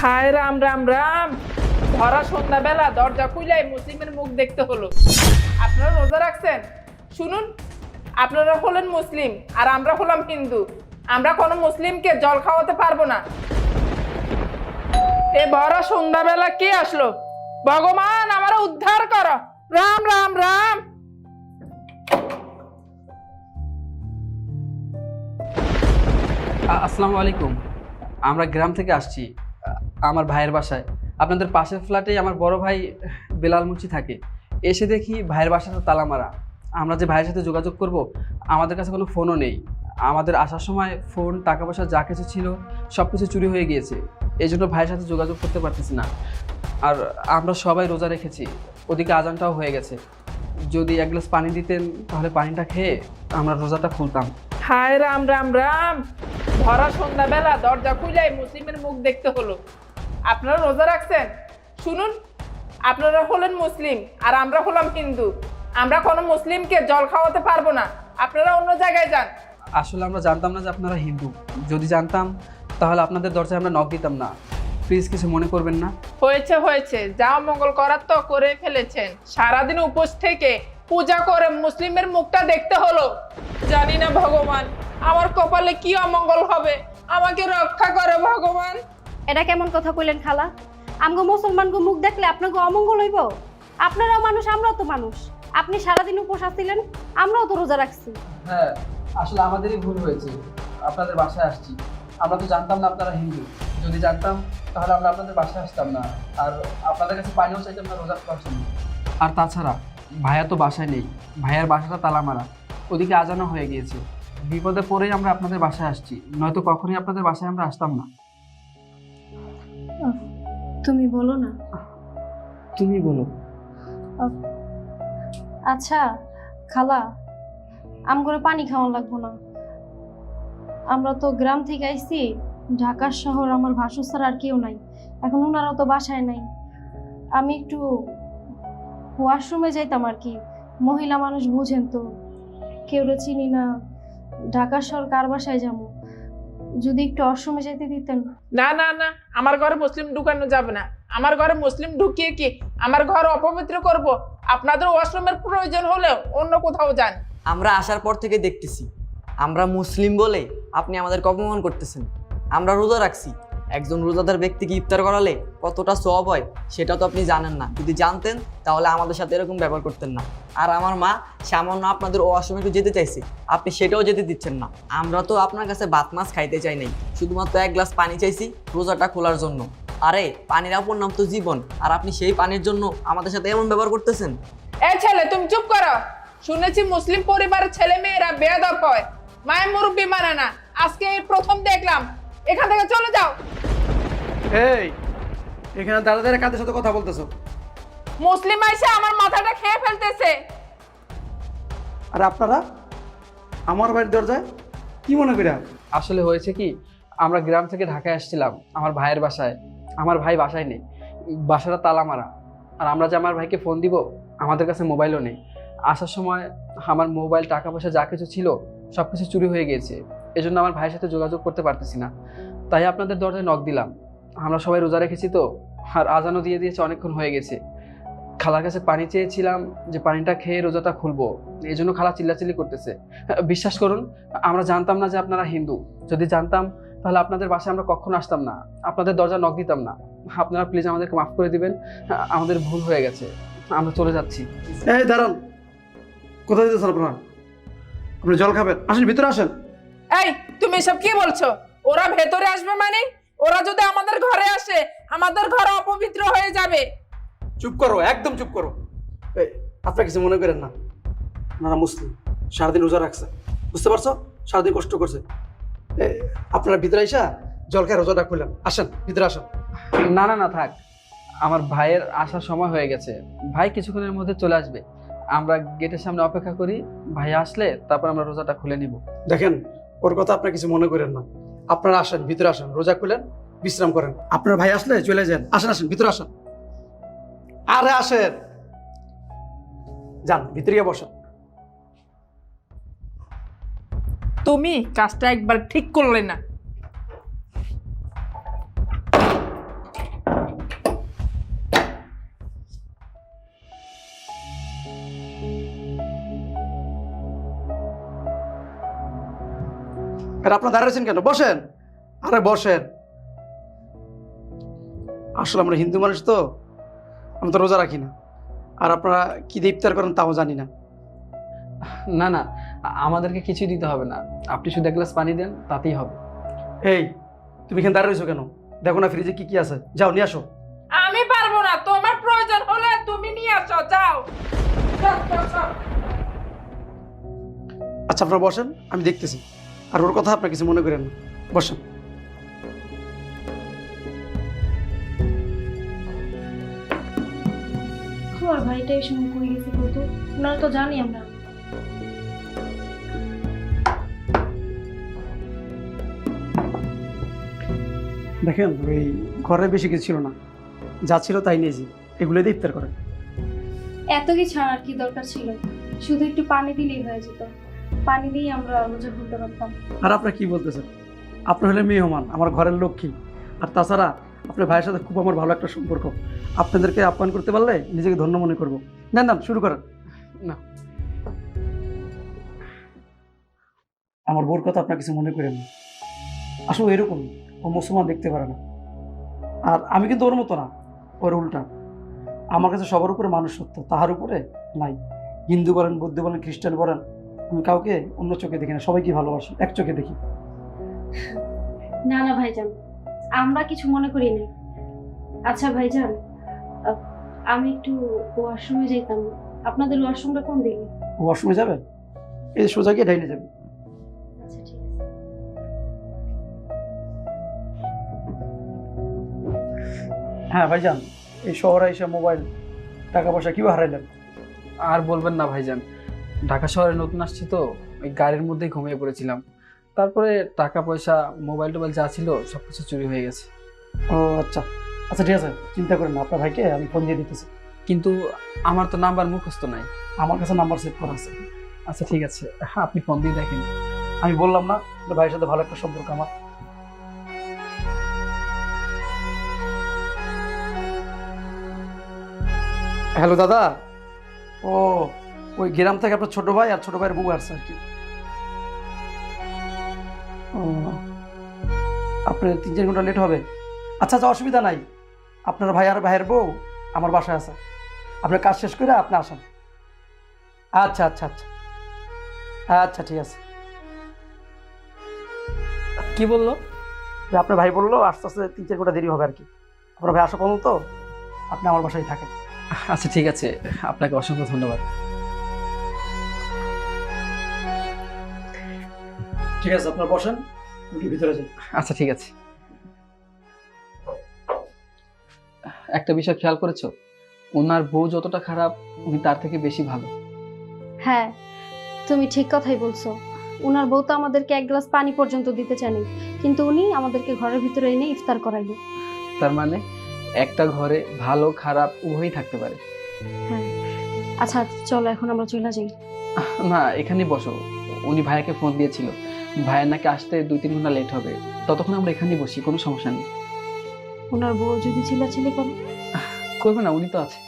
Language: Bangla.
হায় রাম রাম রাম, ধরা সন্ধ্যাবেলা দরজা খুইলাই মুসলিমের মুখ দেখতে হলো। আপনারা রোজা রাখছেন? শুনুন, আপনারা হলেন মুসলিম আর আমরা হলাম হিন্দু। আমরা কোনো মুসলিমকে জল খাওয়াতে পারবো না। এ ভরা সন্ধ্যাবেলা কে আসলো? ভগবান আমার উদ্ধার করো। রাম রাম রাম। আসসালামু আলাইকুম। আমরা গ্রাম থেকে আসছি আমার ভাইয়ের বাসায়। আপনাদের পাশের ফ্ল্যাটেই আমার বড় ভাই বেলাল মুচি থাকে। এসে দেখি ভাইয়ের বাসাটা তালা মারা। আমরা যে ভাইয়ের সাথে যোগাযোগ করব, আমাদের কাছে কোনো ফোনও নেই। আমাদের আসার সময় ফোন, টাকা পয়সা যা কিছু ছিল সব কিছু চুরি হয়ে গিয়েছে। এই জন্য ভাইয়ের সাথে যোগাযোগ করতে পারতেছি না। আর আমরা সবাই রোজা রেখেছি, ওদিকে আজানটাও হয়ে গেছে। যদি এক গ্লাস পানি দিতেন তাহলে পানিটা খেয়ে আমরা রোজাটা খুলতাম। হায় রাম রাম রাম, ভরা সন্ধ্যাবেলা দরজা খুইলাই মুসলিমের মুখ দেখতে হলো। আপনারা রোজা রাখছেন? শুনুন, আপনারা হলেন মুসলিম আর আমরা হলাম হিন্দু। আমরা কোনো মুসলিমকে জল খাওয়াতে পারবো না। আপনারা অন্য জায়গায় যান। আসলে আমরা জানতাম না যে আপনারা হিন্দু। যদি জানতাম তাহলে আপনাদের দরজায় আমরা নক দিতাম না। প্লিজ কিছু মনে করবেন না। হয়েছে হয়েছে, যা মঙ্গল করার তো করে ফেলেছেন। সারাদিন উপোস থেকে পূজা করে মুসলিমের মুখটা দেখতে হলো। জানি না ভগবান, আমার কপালে কি অমঙ্গল হবে। আমাকে রক্ষা করে ভগবান। এটা কেমন কথা কইলেন খালা? আমগো মুসলমানগো মুখ দেখলে আপনাকে অমঙ্গল হইব? আপনারাও মানুষ, আমরাও তো মানুষ। আপনি সারাদিন উপোস আসছিলেন, আমরাও তো রোজা রাখছি। হ্যাঁ, আসলে আমাদেরই ভুল হয়েছে। আপনাদের বাসায় আসছি, আমরা তো জানতাম না আপনারা হিন্দু। যদি জানতাম তাহলে আমরা আপনাদের বাসায় আসতাম না, আর আপনাদের কাছে পানিও চাইতাম না রোজা করার জন্য। আর তাছাড়া ভাইয়া তো বাসায় নেই, ভাইয়ার বাসাটা তালা মারা, ওদিকে আজানো হয়ে গিয়েছে। বিপদে পড়েই আমরা আপনাদের বাসায় আসছি, নয়তো কখনোই আপনাদের বাসায় আমরা আসতাম না। তুমি বলো না। তুমি বলো। আচ্ছা খালা, আমগরে পানি খাওয়ান লাগবো না। আমরা তো গ্রাম থেকে আইছি, ঢাকার শহর, আমার ভাসুর ছাড়া আর কেউ নাই। এখন ওনারাও তো বাসায় নাই। আমি একটু ওয়াশরুমে যাইতাম আর কি। মহিলা মানুষ বুঝেন তো, কেউ চিনি না, ঢাকার শহর কার বাসায় যাবো? যদি একটু ওয়াশরুমে যাইতে দিতেন। না না না, আমার ঘরে মুসলিম ঢুকানো যাবে না। আমার ঘরে মুসলিম ঢুকিয়ে কি আমার ঘর অপবিত্র করব? আপনাদের ওয়াশরুমের প্রয়োজন হলে অন্য কোথাও যান। আমরা আসার পর থেকে দেখতেছি আমরা মুসলিম বলে আপনি আমাদেরকে অপমান করতেছেন। আমরা রোজা রাখছি, একজন রোজাদার ব্যক্তিকে ইফতার করালে কতটা সওয়াব হয় সেটা তো আপনি জানেন না। যদি জানতেন তাহলে আমাদের সাথে এরকম ব্যবহার করতেন না। আর আমার মা সামান্য আপনাদের ওয়াশরুমে একটু যেতে চাইছে, আপনি সেটাও যেতে দিচ্ছেন না। আমরা তো আপনার কাছে ভাত মাছ খাইতে চাই নাই, শুধুমাত্র এক গ্লাস পানি চাইছি রোজাটা খোলার জন্য। আরে পানির অপর নাম তো জীবন, আর আপনি সেই পানির জন্য আমাদের সাথে এমন ব্যবহার করতেছেন। এ ছেলে, তুমি চুপ করো। শুনেছি মুসলিম পরিবারের ছেলে মেয়েরা বেয়াদব হয়, মায়ের মুরব্বি মানে না। আজকে এই প্রথম দেখলাম। এখান থেকে চলে যাও। এই, এখানে দাঁড়া দাঁড়া কাদের সাথে কথা বলতেছো? মুসলিম আইসা আমার মাথাটা খেয়ে ফেলতেছে। আর আপনারা আমার বাড়ির দরজায় কি মনে করি? আসলে হয়েছে কি, আমরা গ্রাম থেকে ঢাকায় আসছিলাম আমার ভাইয়ের বাসায়। আমার ভাই বাসায় নেই, বাসাটা তালা মারা। আর আমরা যে আমার ভাইকে ফোন দিব, আমাদের কাছে মোবাইলও নেই। আসার সময় আমার মোবাইল, টাকা পয়সা যা কিছু ছিল সব কিছু চুরি হয়ে গিয়েছে। এই জন্য আমার ভাইয়ের সাথে যোগাযোগ করতে পারতেছি না। তাই আপনাদের দরজায় নক দিলাম। আমরা সবাই রোজা রেখেছি তো, আর আজানও দিয়ে দিয়েছে, অনেকক্ষণ হয়ে গেছে। খালার কাছে পানি চেয়েছিলাম যে পানিটা খেয়ে রোজাটা খুলবো, এই জন্য খালা চিল্লাচিল্লি করতেছে। বিশ্বাস করুন, আমরা জানতাম না যে আপনারা হিন্দু। যদি জানতাম তাহলে আপনাদের বাসায় আমরা কখনো আসতাম না, আপনাদের দরজা নক দিতাম না। আপনারা প্লিজ আমাদেরকে মাফ করে দিবেন, আমাদের ভুল হয়ে গেছে, আমরা চলে যাচ্ছি। এই দাঁড়ান, কোথায় যেতেছেন আপনারা? আপনি জল খাবেন? আসেন, ভিতরে আসেন। এই, তুমি এসব কি বলছো? ওরা ভেতরে আসবে মানে? ওরা যদি আমাদের ঘরে আসে, আমাদের ঘর অপবিত্র হয়ে যাবে। চুপ করো, একদম চুপ করো। এই, আপনারা কিছু মনে করেন না, আপনারা মুসলিম, সারাদিন রোজা রাখছে, বুঝতে পারছো? সারাদিন কষ্ট করছে। আপনারা ভিতরে আইসা জল খেয়ে রোজাটা খুললেন। আসেন, ভিতরে আসেন। না না না, থাক, আমার ভাইয়ের আসার সময় হয়ে গেছে। ভাই কিছুক্ষণের মধ্যে চলে আসবে, আমরা গেটের সামনে অপেক্ষা করি। ভাই আসলে তারপর আমরা রোজাটা খুলে নিব। দেখেন, ওর কথা আপনারা কিছু মনে করেন না। আপনারা আসেন, ভিতরে আসেন, রোজা খুলেন, বিশ্রাম করেন। আপনার ভাই আসলে চলে যান। আসেন আসেন, ভিতরে আসেন। আরে আসেন, যান ভিতরে গিয়ে বসেন। তুমি কাজটা একবার ঠিক করলে না। আরে আপনার দাঁড়িয়ে আছেন কেন? বসেন। আরে বসেন। আসলে আমরা হিন্দু মানুষ তো, আমরা তো রোজা রাখি না। আর আপনারা কি দিয়ে ইফতার করেন তাও জানি না। না না, আমাদেরকে কিছুই দিতে হবে না, আপনি শুধু এক গ্লাস পানি দেন তাতেই হবে। এই তুমি এখানে দাঁড়িয়ে রয়েছো কেন? দেখো না ফ্রিজে কি কি আছে, যাও নিয়ে আসো। আমি পারবো না, তোমার প্রয়োজন হলে তুমি নিয়ে আসো, যাও। যাও, যাও, যাও। আচ্ছা আপনারা বসেন, আমি দেখতেছি। আর ওর কথা আপনার কিছু মনে করেন না, বসেন। আমার ভাইটা এই সময় কই গেছে কত, ওনারা তো জানি আমরা। দেখেন ওই ঘরে বেশি কিছু ছিল না, যা ছিল তাই নিয়েছি, এগুলো দিয়ে ইফতার করেন। এত কিছু আর কি দরকার ছিল, শুধু একটু পানি দিলেই হয়ে যেত। পানি দিয়ে আমরা রোজা খুলতে পারতাম। আর আপনারা কি বলতেছেন? আপনি হলে মেহমান, আমার ঘরের লক্ষ্মী। আর তাছাড়া আপনার ভাইয়ের সাথে খুব আমার ভালো একটা সম্পর্ক, আপনাদেরকে আপ্যায়ন করতে পারলে নিজেকে ধন্য মনে করবো। না না, শুরু করেন। না। আমার বোর কথা আপনার কিছু মনে করেন না, আসলে এরকম ও মুসলমান দেখতে পারে না। আর আমি কিন্তু ওর মতো না, ওর উল্টা। আমার কাছে সবার উপরে মানুষ সত্য, তাহার উপরে নাই। হিন্দু বলেন, বৌদ্ধ বলেন, খ্রিস্টান বলেন, আমি কাউকে অন্য চোখে দেখি না, সবাইকে ভালোবাসি, এক চোখে দেখি। না না ভাইজান, আমরা কিছু মনে করি না। আচ্ছা ভাইজান, আমি একটু ওয়াশরুমে যাইতাম। আপনাদের ওয়াশরুমটা কোন দিকে? ওয়াশরুমে যাবে? এই সোজা গিয়ে ঢাইলে যাবে। আচ্ছা ঠিক আছে। হ্যাঁ ভাইজান, এই শহরে এসে মোবাইল, টাকা পয়সা কিভাবে হারাইলেন? আর বলবেন না ভাইজান, ঢাকা শহরে নতুন আসছি তো, ওই গাড়ির মধ্যেই ঘুমিয়ে পড়েছিলাম। তারপরে টাকা পয়সা, মোবাইল টোবাইল যা ছিল সব কিছু চুরি হয়ে গেছে। ও আচ্ছা আচ্ছা, ঠিক আছে, চিন্তা করেন না, আপনার ভাইকে আমি ফোন দিয়ে দিতেছি। কিন্তু আমার তো নাম্বার মুখস্থ নাই। আমার কাছে নাম্বার সেভ করা আছে। আচ্ছা ঠিক আছে, হ্যাঁ আপনি ফোন দিয়ে দেখেন। আমি বললাম না আপনার ভাইয়ের সাথে ভালো একটা সম্পর্ক আমার। হ্যালো দাদা। ও ওই গ্রাম থেকে আপনার ছোট ভাই আর ছোট ভাইয়ের বউ আসছে আর কি। ও আপনার 3-4 ঘন্টা লেট হবে? আচ্ছা আচ্ছা, অসুবিধা নাই। আপনার ভাই আর ভাইয়ের বউ আমার বাসায় আছে, আপনার কাজ শেষ করে আপনি আসেন। আচ্ছা আচ্ছা আচ্ছা আচ্ছা, ঠিক আছে। কি বললো? যে আপনার ভাই বললো আস্তে আস্তে 3-4 ঘন্টা দেরি হবে আর কি। আপনার ভাই আসা পর্যন্ত আপনি আমার বাসায় থাকেন। আচ্ছা ঠিক আছে, আপনাকে অসংখ্য ধন্যবাদ। ঠিক আছে, আপনার বসেন, আমি ভিতরে যাই। আচ্ছা ঠিক আছে। একটা বিষয় খেয়াল করেছো, ওনার বউ যতটা খারাপ উনি তার থেকে বেশি ভালো। হ্যাঁ, তুমি ঠিক কথাই বলছো। উনার বউ তো আমাদেরকে এক গ্লাস পানি পর্যন্ত দিতে চায়নি, কিন্তু উনি আমাদেরকে ঘরের ভিতরে এনে ইফতার করাইলো। তার মানে একটা ঘরে ভালো খারাপ উভয়ই থাকতে পারে। হ্যাঁ, আচ্ছা চলো এখন আমরা চলে যাই। না, এখানেই বসো, উনি ভাইয়াকে ফোন দিয়েছিল, ভাইয়ের নাকি আসতে 2-3 ঘন্টা লেট হবে। ততক্ষণ আমরা এখানেই বসি, কোনো সমস্যা নেই। ওনার বউ যদি চিল্লাচিল্লি করে? করবে না, উনি তো আছে।